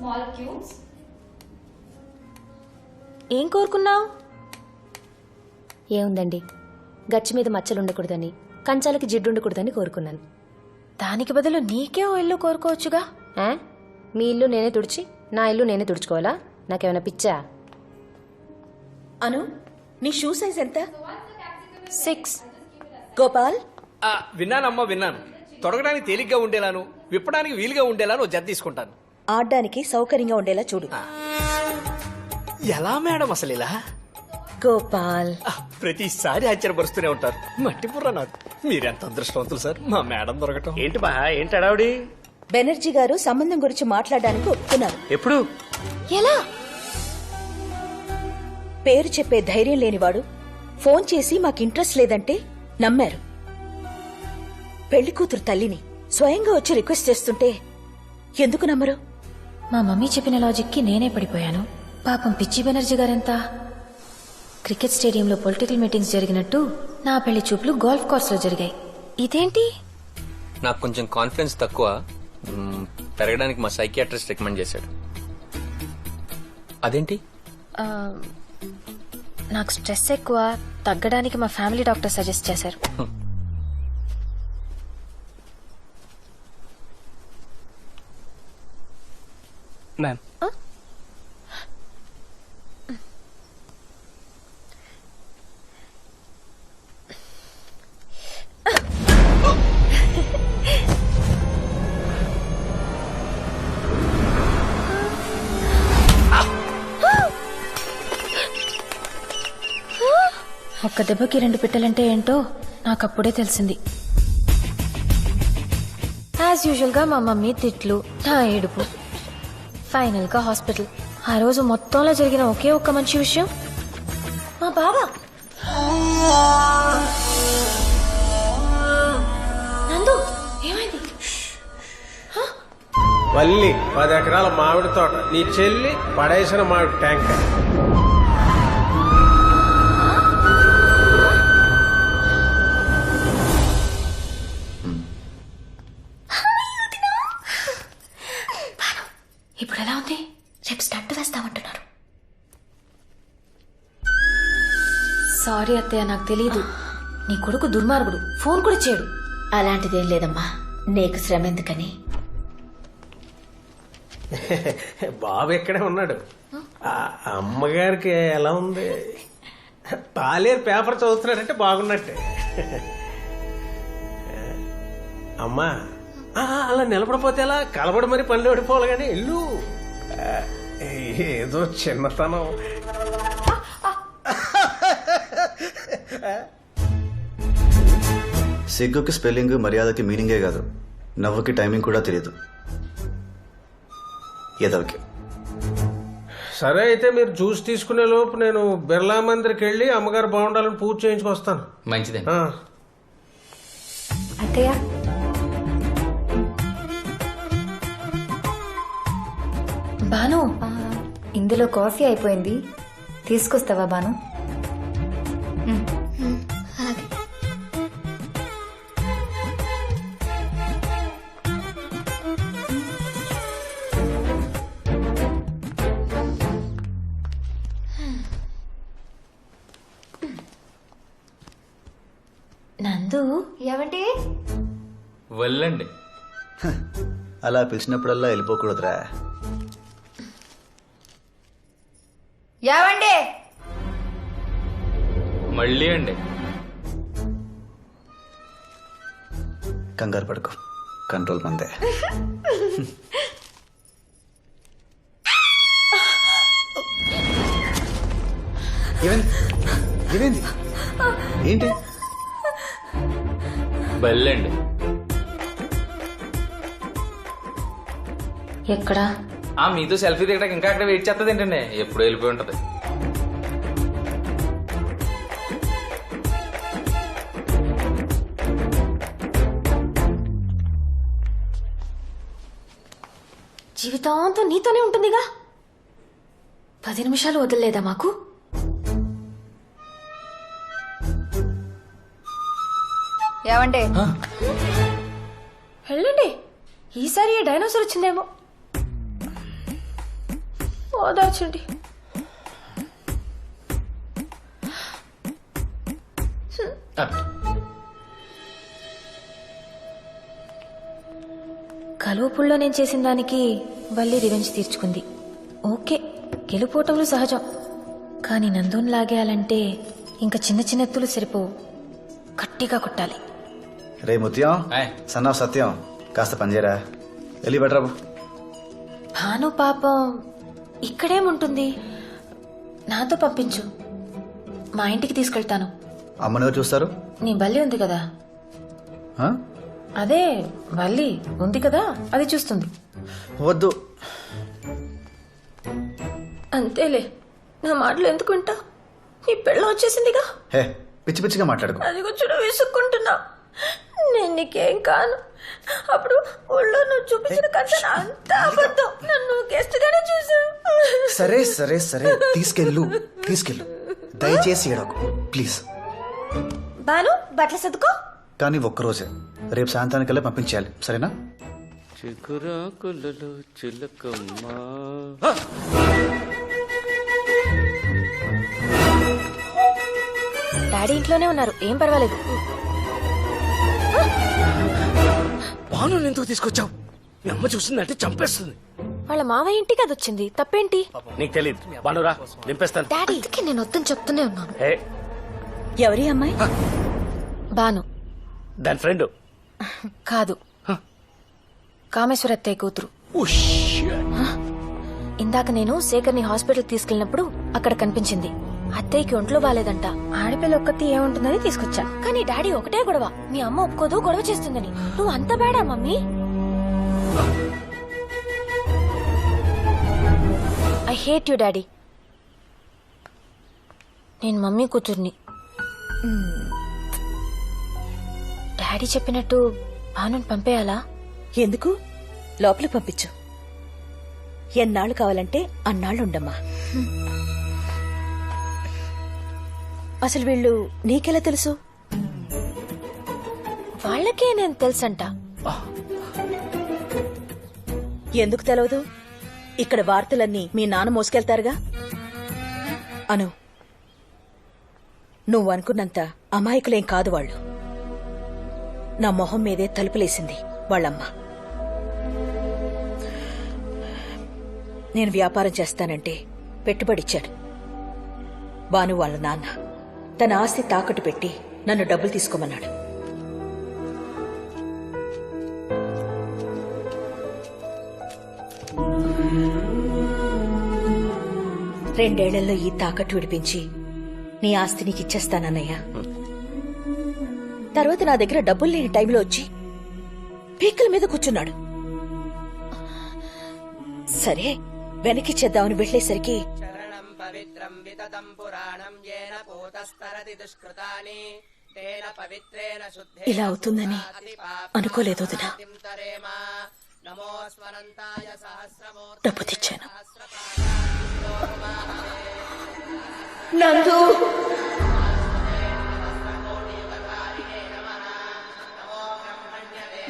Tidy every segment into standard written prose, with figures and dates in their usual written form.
small cubes. ఏం కోరుకున్నావు? ఏముందండి, గచ్చి మీద మచ్చలు ఉండకూడదని, కంచాలకి జిడ్డు ఉండకూడదని కోరుకున్నాను. దానికి బదులు నీకే ఓ ఇల్లు కోరుకోవచ్చుగా. మీ ఇల్లు నేనే తుడిచి నా ఇల్లు నేనే తుడుచుకోవాలా? నాకేమైనా పిచ్చా? అను, నీ షూ సైజ్ ఎంత? 6. గోపాల్, విన్నానమ్మా, విన్నాను. తొడగడానికి తేలిగ్గా ఉండేలాను, విప్పడానికి వీలుగా ఉండేలాను జత తీసుకుంటాను. ఆడడానికి సౌకర్యంగా ఉండేలా చూడు. ఎలా మేడం అసలు ఇలా? గోపాల్, ప్రతిసారి ఆశ్చర్యపరుస్తూనే ఉంటారు. మట్టి బుర్ర నాకు. మీరెంత అదృష్టవంతులు సార్, మా మేడం దొరకటం. ఏంటి బా, ఏంటి అడావుడి? బెనర్జీ గారు సంబంధం గురించి మాట్లాడడానికి ఒప్పుకున్నారు. ఎప్పుడు? ఎలా? పేరు చెప్పే ధైర్యం లేనివాడు ఫోన్ చేసి మాకు ఇంట్రెస్ట్ లేదంటే నమ్మారు. పెళ్లి కూతురు తల్లిని స్వయంగా వచ్చి రిక్వెస్ట్ చేస్తుంటే ఎందుకు నమ్మరు? మా మమ్మీ చెప్పిన లాజిక్కి నేనే పడిపోయాను. పాపం పిచ్చి బెనర్జీ గారెంత. క్రికెట్ స్టేడియంలో పొలిటికల్ మీటింగ్స్ జరిగినట్టు నా పెళ్లి చూపులు గోల్ఫ్ కోర్స్ లో జరిగాయి. ఇదేంటి? నాకు కొంచెం కాన్ఫిడెన్స్ తక్కువ, పెరగడానికి మా సైకియాట్రిస్ట్ రికమెండ్ చేశాడు. అదేంటి? నాకు స్ట్రెస్ ఎక్కువ, తగ్గడానికి మా ఫ్యామిలీ డాక్టర్ సజెస్ట్ చేశారు. మ్యామ్, ఒక్క దెబ్బకి 2 పిట్టలంటే ఏంటో నాకప్పుడే తెలిసింది. యాజ్ యూజువల్ గా మా మమ్మీ తిట్లు, నా ఏడుపు, ఫైనల్ గా హాస్పిటల్. ఆ రోజు మొత్తంలో జరిగిన ఒకే ఒక్క మంచి విషయం, మా బాబా నందు ఏమైంది? వల్లి 10 ఎకరాల మామిడి తోట, నీ చెల్లి పడేసిన మామిడి ట్యాంకర్. ఇప్పుడు ఎలా ఉంది? రేపు స్టంట్ వేస్తామంటున్నారు. సారీ అత్తయ్య, నాకు తెలియదు. నీ కొడుకు దుర్మార్గుడు, ఫోన్ కూడా చేయడు. అలాంటిదేం లేదమ్మా, నీకు శ్రమ ఎందుకని. బాబు ఇక్కడే ఉన్నాడు. అమ్మగారికి ఎలా ఉంది? పాలేరు పేపర్ చదువుతున్నాడంటే బాగున్నట్టే. అమ్మా, అలా నిలబడిపోతే ఎలా? కలబడి మరి పనులు ఓడిపోవాలి కానీ ఇల్లు ఏదో చిన్నతనం. సిగ్గుకి స్పెల్లింగ్, మర్యాదకి మీనింగే కాదు, నవ్వుకి టైమింగ్ కూడా తెలియదు ఎదవకి. సరే, అయితే మీరు జ్యూస్ తీసుకునే లోపు నేను బిర్లా మందిర్కి వెళ్ళి అమ్మగారు బాగుండాలని పూజ చేయించుకొస్తాను. మంచిదే. అత్తయ్య, బాను, ఇందులో కాఫీ అయిపోయింది, తీసుకొస్తావా బాను? నందు ఏమంటే వెళ్ళండి. అలా పిలిచినప్పుడల్లా వెళ్ళిపోకూడదురా. ఏమండే మళ్ళీ అండి. కంగారు పడుకో, కంట్రోల్ మందే. ఏమైంది? ఏంటి? వెళ్ళండి. ఎక్కడా? మీతో సెల్ఫీ దిగడానికి ఇంకా అక్కడ వెయిట్ చేస్తుంది ఏంటండి? ఎప్పుడు వెళ్ళిపోయి ఉంటది. జీవితాంతం నీతోనే ఉంటుందిగా. 10 నిమిషాలు వదిలేదా మాకు? ఏమండే వెళ్ళండి, ఈసారి ఏ డైనోసార్ వచ్చిందేమో. ఓదార్చండి. కలుపుల్లో నేను చేసిన దానికి వల్లి రివెంజ్ తీర్చుకుంది. ఓకే, గెలుపోటములు సహజం. కానీ నందుని లాగేయాలంటే ఇంకా చిన్న చిన్న ఎత్తులు సరిపోవు, గట్టిగా కొట్టాలి. రే ముత్యం సన్నా సత్యం కాస్త పనిచేయరా, వెళ్ళి బెటరా. భాను పాపం ఇక్కడేముంటుంది, నాతో పంపించు, మా ఇంటికి తీసుకెళ్తాను. అమ్మని ఎవరు చూస్తారు? నీ బల్లి ఉంది కదా, ఆ? అదే వల్లి ఉంది కదా, అది చూస్తుంది. వద్దు. అంతేలే, నా మాటలు ఎందుకు వింటా? నీ పెళ్ళం వచ్చేసిందిగా. హే పిచ్చి పిచ్చిగా మాట్లాడుకో. అది కూర్చొని విసుక్కుంటున్నా. నేను నీకేం కాను. అప్పుడు ఊళ్ళో నువ్వు చూపించిన కథ అంతా అబద్ధం. నన్ను గెస్ట్ గానే చూసావు. సరే సరే సరే, తీసుకెళ్ళు. దయచేసి ఏడకు ప్లీజ్. బాను బట్టలు సర్దుకో. కానీ ఒక్కరోజే, రేపు సాయంత్రానికల్లా పంపించేయాలి, సరేనా? చిగురాకులలో చిలకమ్మ. డాడీ ఇంట్లోనే ఉన్నారు, ఏం పర్వాలేదు. బాను ఎందుకు తీసుకొచ్చావు? మీ అమ్మ చూసిందంటే చంపేస్తుంది. వాళ్ళ మావయ్య ఇంటికి అది వచ్చింది, తప్పేంటి? నీకు తెలియదు. బానురా, దింపేస్తాను. డాడీ నేను వద్దని చెప్తూనే ఉన్నాను. ఏ, ఎవరి అమ్మాయి? బాను దాని ఫ్రెండ్. కాదు, కామేశ్వర అత్తయ్య కూతురు. ఇందాక నేను శేఖర్ని హాస్పిటల్ తీసుకెళ్ళినప్పుడు అక్కడ కనిపించింది. అత్తయ్యకి ఒంట్లో బాలేదంట, ఆడపిల్ల ఒక్కతి ఏముంటుందని తీసుకొచ్చా. కానీ డాడీ ఒకటే గొడవ, మీ అమ్మ ఒప్పుకోదు, గొడవ చేస్తుందని. నువ్వు అంత బేడా mummy? I hate you daddy. నేను మమ్మీ కూతుర్ని. డాడీ చెప్పినట్టు భానుని పంపేయాలా? ఎందుకు? లోపలికి పంపించు. ఎన్నాళ్ళు కావాలంటే అన్నాళ్ళు ఉండమ్మా. అసలు వీళ్ళు నీకెలా తెలుసు? వాళ్ళకే నేను తెలుసంట. ఎందుకు తెలవదు? ఇక్కడ వార్తలన్నీ మీ నాన్న మోసుకెళ్తారుగా. అను, నువ్వు అనుకున్నంత అమాయకులేం కాదు వాళ్ళు. నా మొహం మీదే తలుపులేసింది వాళ్ళమ్మ. నేను వ్యాపారం చేస్తానంటే పెట్టుబడిచ్చాడు బాను వాళ్ళ నాన్న. తన ఆస్తి తాకట్టు పెట్టి నన్ను డబ్బులు తీసుకోమన్నాడు. రెండేళ్లలో ఈ తాకట్టు విడిపించి నీ ఆస్తి నీకు ఇచ్చేస్తానన్నయ్యా. తర్వాత నా దగ్గర డబ్బులు లేని టైంలో వచ్చి పీకల మీద కూర్చున్నాడు. సరే వెనకిచ్చేద్దామని వెళ్లేసరికి ఇలా అవుతుందని అనుకోలేదు వదినా. డబ్బు తెచ్చాను. నందు,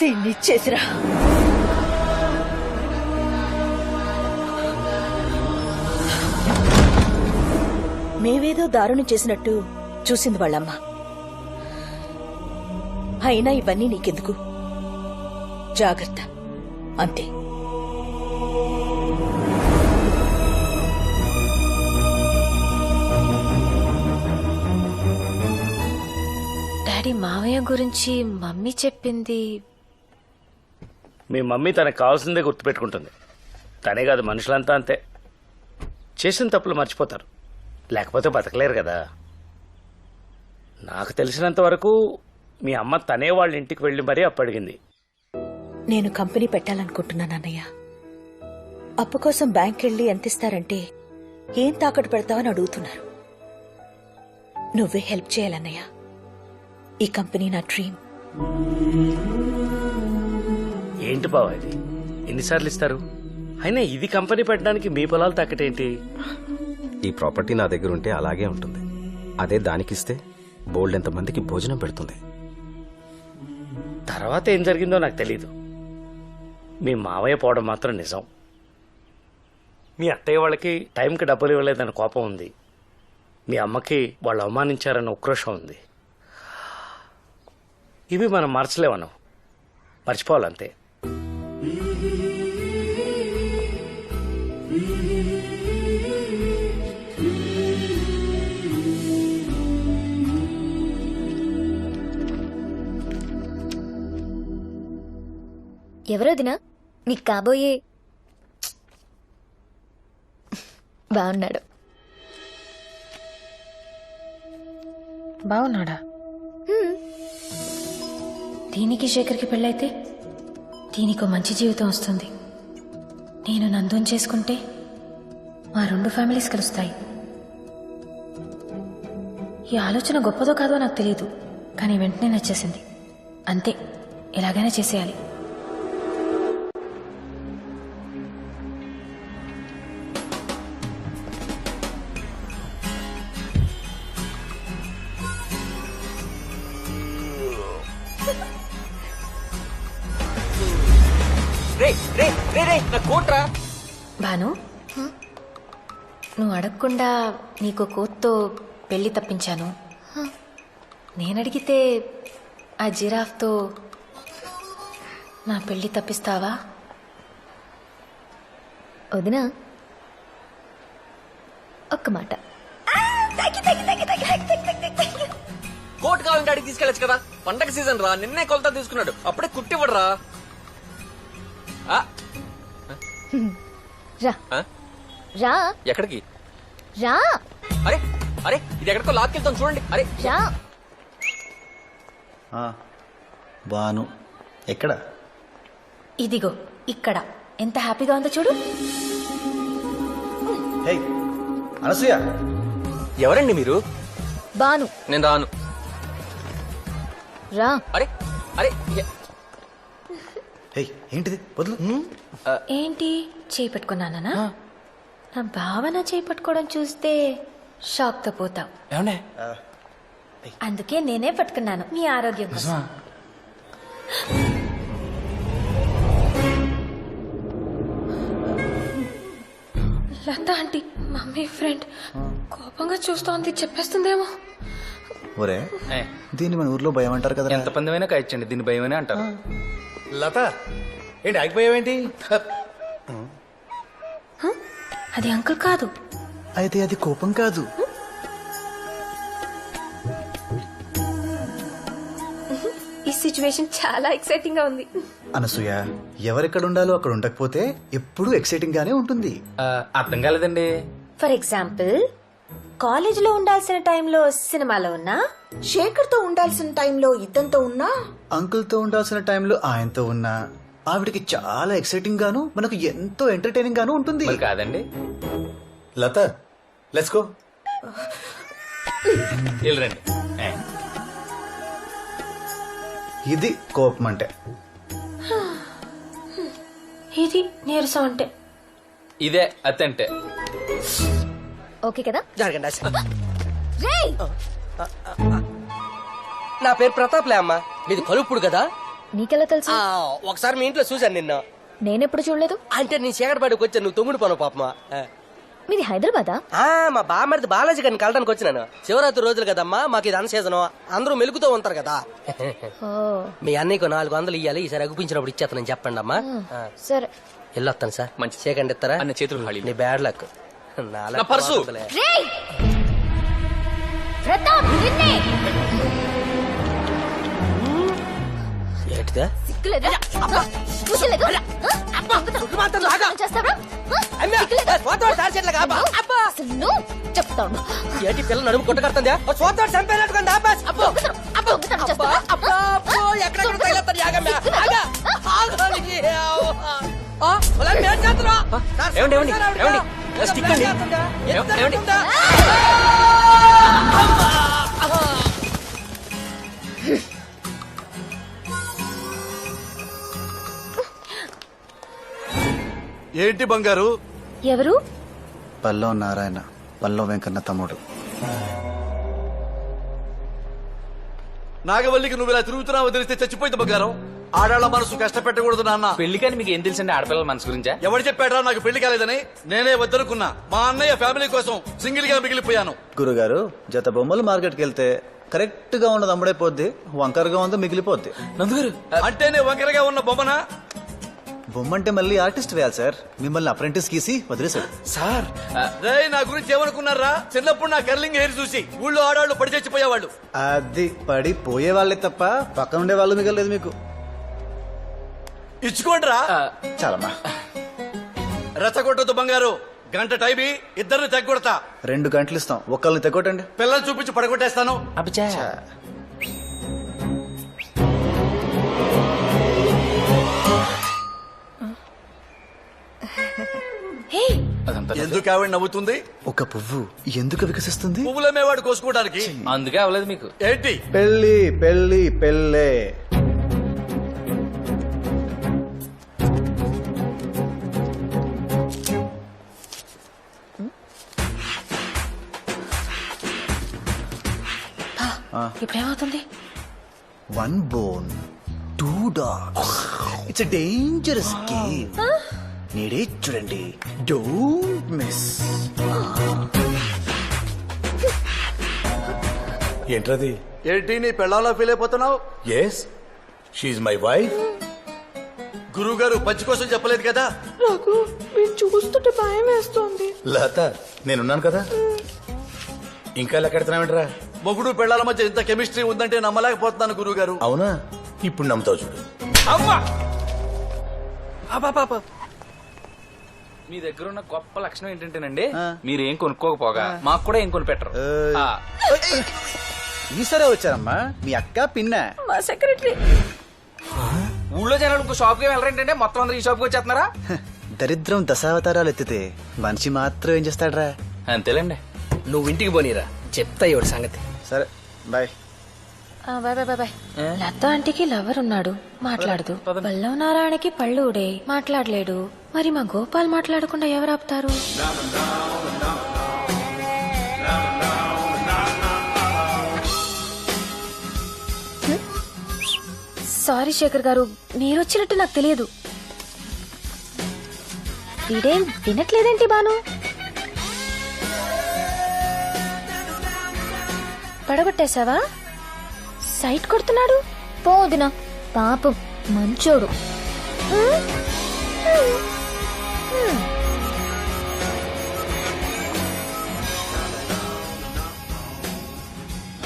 దీన్ని ఇచ్చేసిరా. మేవేదో దారుణం చేసినట్టు చూసింది వాళ్ళమ్మ. అయినా ఇవన్నీ నీకెందుకు, జాగ్రత్త అంతే. డాడీ మావయ్య గురించి మమ్మీ చెప్పింది. మీ మమ్మీ తనకు కావాల్సిందే గుర్తుపెట్టుకుంటుంది. తనే కాదు, మనుషులంతా అంతే. చేసిన తప్పులు మర్చిపోతారు, లేకపోతే బతకలేరు కదా. నాకు తెలిసినంత వరకు మీ అమ్మ తనే వాళ్ళ ఇంటికి వెళ్లి మరీ అప్పడిగింది. నేను కంపెనీ పెట్టాలనుకుంటున్నాను అన్నయ్య. అప్పు కోసం బ్యాంక్ వెళ్ళి ఎంత ఇస్తారంటే ఏం తాకట్టు పెడతావని అడుగుతున్నారు. నువ్వే హెల్ప్ చేయాలన్నయ్య. ఈ కంపెనీ నా డ్రీమ్. ఏంటి బావ ఇది? ఎన్నిసార్లు ఇస్తారు? అయినా ఇది కంపెనీ పెట్టడానికి మీ పొలాలు తాకటేంటి? ఈ ప్రాపర్టీ నా దగ్గర ఉంటే అలాగే ఉంటుంది. అదే దానికిస్తే బోల్డ్ ఎంతమందికి భోజనం పెడుతుంది. తర్వాత ఏం జరిగిందో నాకు తెలీదు. మీ మావయ్య పోవడం మాత్రం నిజం. మీ అత్తయ్య వాళ్ళకి టైంకి డబ్బులు ఇవ్వలేదని కోపం ఉంది. మీ అమ్మకి వాళ్ళు అవమానించారన్న ఉక్రోషం ఉంది. ఇవి మనం మార్చలేమను, మర్చిపోవాలంతే. ఎవరొదినా నీకు కాబోయే? బాగున్నాడు. బాగున్నాడా? దీనికి శేఖర్కి పెళ్ళైతే దీనికో మంచి జీవితం వస్తుంది. నేను నందోని చేసుకుంటే మా 2 ఫ్యామిలీస్ కలుస్తాయి. ఈ ఆలోచన గొప్పదో కాదో నాకు తెలియదు, కానీ వెంటనే నచ్చేసింది. అంతే, ఎలాగైనా చేసేయాలి. నా కోట్రా. భాను, నువ్వు అడగకుండా నీకు కోత్తో పెళ్లి తప్పించాను. నేనడిగితే ఆ జిరాఫ్తో నా పెళ్లి తప్పిస్తావా? వదినా ఒక్క మాట. కోట్ కావాలంటే అడిగి తీసుకెళ్ళచ్చు కదా. పండగ సీజన్ రా, నిన్నే కొలత తీసుకున్నాడు, అప్పుడే కుట్టివ్వడరా. రా రా ఎక్కడికి? రా అరే అరే, ఇది ఎక్కడికో లాక్కెళ్తాం చూడండి. అరే రా. బాను ఎక్కడ? ఇదిగో ఇక్కడ. ఎంత హ్యాపీగా ఉందో చూడు. హే అనసూయ, ఎవరండి మీరు? బాను నేను రాను. రా. అరే అరే, హే ఏంటిది? వదులు. ఏంటి చేయి పట్టుకున్నానా? నా భావన చేయి పట్టుకోవడం చూస్తే షాక్ తో పోతావు. ఏమండే? అందుకే నేనే పట్టుకున్నాను, మీ ఆరోగ్యం కోసం. లత ఆంటీ, మమ్మీ ఫ్రెండ్, కోపంగా చూస్తోంది, చెప్పేస్తుందేమో. ఒరే, దీన్ని మన ఊర్లో భయం అంటారు కదా. ఎంత పందమైనా కాయచ్చండి, దీన్ని భయమనే అంటారు. లత ఏంటి ఆగిపోయావేంటి? అది అంకుల్ కాదు. అయితే అది కోపం కాదు. ఈ సిచ్యువేషన్ చాలా ఎక్సైటింగ్ గా ఉంది. అనసూయ, ఎవరెక్కడ ఉండాలో అక్కడ ఉండకపోతే ఎప్పుడూ ఎక్సైటింగ్ గానే ఉంటుంది. అర్థం కాలేదండి. ఫర్ ఎగ్జాంపుల్, కాలేజ్ లో ఉండాల్సిన టైంలో సినిమాలో ఉన్నా, శేఖర్ తో ఉండాల్సిన టైంలో ఇతనితో ఉన్నా, అంకుల్ తో ఉండాల్సిన టైంలో ఆయనతో ఉన్నా ఆవిడికి చాలా ఎక్సైటింగ్ గాను, మనకు ఎంతో ఎంటర్టైనింగ్ గాను ఉంటుంది. మరి కాదండి. లత లెట్స్ గో. వెళ్ళరండి. ఇది కోపం అంటే. ఇది నీరసం అంటే. ఇదే అత్తంటే. ఓకే కదా? జరగండి. రేయ్, నా పేరు ప్రతాప్లే అమ్మా, మీది కలుపుడు కదా. నీకెలా తెలుసు? ఒకసారి మీ ఇంట్లో చూశాను నిన్న. నేనెప్పుడు చూడలేదు. అంటే నీ చీకటిపాటికి వచ్చాను, నువ్వు తొమ్మిడి పోను పాపమా. మీది హైదరాబాదా? మా బామ్మడిది బాలాజీ గారిని కలడానికి వచ్చినాను. శివరాత్రి రోజులు కదమ్మా, మాకు ఇది అన్ సీజను, అందరూ మెలుగుతూ ఉంటారు కదా. ఓ మీ అన్నయ్యకు 400 ఇయ్యాలి, ఈసారి అగుపించినప్పుడు ఇచ్చేస్తానని చెప్పండి అమ్మా. సరే. వెళ్ళొస్తాను సార్. మంచి. సేకండి ఇస్తారా? అన్న చేతులు ఖాళీ. నీ బ్యాడ్ లక్. నా పర్సు. రేయ్, ప్రతాప్, నిన్నే. ఏంటిదా? సిగ్గులేదా? చూసలేదు? చేస్తావా? అసలు నువ్వు చెప్తాను. ఏంటి పిల్ల నడుము కొట్టగడుతుందా? సోతాడు చంపేనట్టుకుంది. ఏమండి ఏమండి ఏమండి, స్టిక్ అండి. ఏమండి? ఏంటి బంగారు? ఎవరు? పల్లవ నారాయణ, పల్లవ వెంకన్న తమ్ముడు. నాగవల్లికి నువ్వు ఇలా తిరుగుతున్నావు తెలిస్తే చచ్చిపోయింది బంగారం. ఆడాళ్ళ మనసు కష్టపెట్టకూడదు నాన్న. పెళ్లికని మీకు ఏం తెలుసండి ఆడపిల్లల మనసు గురించా? ఎవరు చెప్పాడా నాకు పెళ్లి కాలేదని? నేనే వద్దనుకున్నా. మా అన్నయ్య ఫ్యామిలీ కోసం సింగిల్ గా మిగిలిపోయాను. గురుగారు, జత బొమ్మలు మార్కెట్కి వెళ్తే కరెక్ట్ గా ఉన్నది అమ్ముడైపోద్ది, వంకరగా ఉంది మిగిలిపోద్ది. నందుగారు అంటే నేను వంకరగా ఉన్న బొమ్మనా? బొమ్మ అంటే మళ్ళీ ఆర్టిస్ట్ వేయాలి సార్. మిమ్మల్ని అప్రెంటిస్ గీసి వదిలేశాడు. సార్ రేయ్, నా గురించి ఏమనుకున్నారా? చిన్నప్పుడు నా కర్లింగ్ హెయిర్ చూసి ఊళ్ళో ఆడాళ్ళు పడి చచ్చిపోయేవాళ్ళు. అది పడి పోయే వాళ్ళే తప్ప పక్కన ఉండే వాళ్ళు మిగలేదు మీకు. ఇచ్చుకోండిరా. చాలమ్మా. రెచ్చగొట్టదు బంగారు. గంట టైమి ఇద్దరిని తెగొడతా. 2 గంటలు ఇస్తాం, ఒక్కళ్ళని తెగొట్టండి. పిల్లలు చూపించి పడగొట్టేస్తాను. అబ్బా ఎందుకు ఆవిడ నవ్వుతుంది? ఒక పువ్వు ఎందుకు వికసిస్తుంది? పువ్వులమేవాడు కోసుకోవడానికి. అందుకే అవ్వలేదు మీకు. ఏంటి? పెళ్ళి పెళ్ళి పెళ్ళే. ఇప్పుడేమవుతుంది? 1 bone 2 dogs. It's dangerous game. నేడే చూడండి, డోంట్ మిస్. ఏంట్రది? ఏంటి నీ పెళ్ళాలో ఫీల్ అయిపోతున్నావు? Yes, she's my wife. గురువు గారు పంచి కోసం చెప్పలేదు కదా? నాకు మీరు చూస్తుంటే భయం వేస్తోంది. లత, నేనున్నాను కదా. ఇంకా లెక్కెడుతున్నావేంట్రా? మొగుడు పెళ్ళాల మధ్య ఇంత కెమిస్ట్రీ ఉందంటే నమ్మలేకపోతున్నాను గురువు గారు. అవునా? ఇప్పుడు నమ్ముతావు చూడు. అమ్మా! మీ దగ్గర ఉన్న గొప్ప లక్షణం ఏంటంటేనండి, మీరు ఏం కొనుక్కోకపోగా మాకు కూడా ఏం కొనిపెట్టరు. ఈసారే వచ్చారమ్మా మీ అక్క పిన్న. మా సెక్రటరీ. ఊళ్ళో జనాలు ఇంకో షాప్కి వెళ్ళరేంటంటే మొత్తం అందరూ ఈ షాప్కి వచ్చేస్తున్నారా? దరిద్రం దశావతారాలు ఎత్తితే మనిషి మాత్రం ఏం చేస్తాడ్రా? అంతేలేండి. నువ్వు ఇంటికి పోనీరా, చెప్తా ఇవాడు సంగతి. సరే bye. Bye bye bye. Latha ఆంటీకి లవర్ ఉన్నాడు, మాట్లాడదు. పల్లవ నారాయణకి పళ్ళు ఊడే, మాట్లాడలేడు. మరి మా గోపాల్ మాట్లాడకుండా ఎవరు ఆపుతారు? సారీ శేఖర్ గారు, మీరొచ్చినట్టు నాకు తెలియదు. వీడేం వినట్లేదేంటి బాను? పడగొట్టేశావా? సైట్ కొడుతున్నాడు. పోదినా పాపం మంచోడు.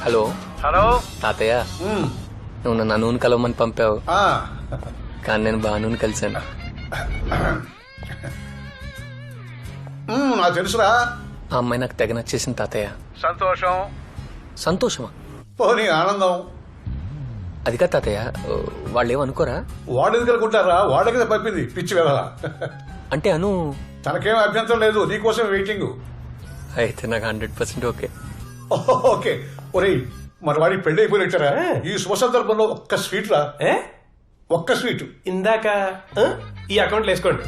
హలో తాతయ్య, నువ్వు నన్ను నూనె కలవమని పంపావు, కానీ నేను బాను కలిశాను. నాకు తెలుసురా. ఆ అమ్మాయి నాకు తెగ నచ్చేసింది తాతయ్య. సంతోషం. సంతోషమా? పోనీ ఆనందం. అది కాదు తాతయ్య, వాళ్ళు ఏమనుకోరా? వాడు ఎందుకు అనుకుంటారా? వాడికి పంపింది పిచ్చి వెళ్ళాల. అంటే అను తనకేం అభ్యంతరం లేదు, నీకోసం వెయిటింగ్. అయితే నాకు 100% ఓకే. ఓకే. ఒరేయ్, మన వాడికి పెళ్లి అయిపోయినట్టారా? ఈ శుభ సందర్భంలో ఒక్క స్వీట్ రా. ఒక్క స్వీట్. ఇందాక ఈ అకౌంట్లో వేసుకోండి.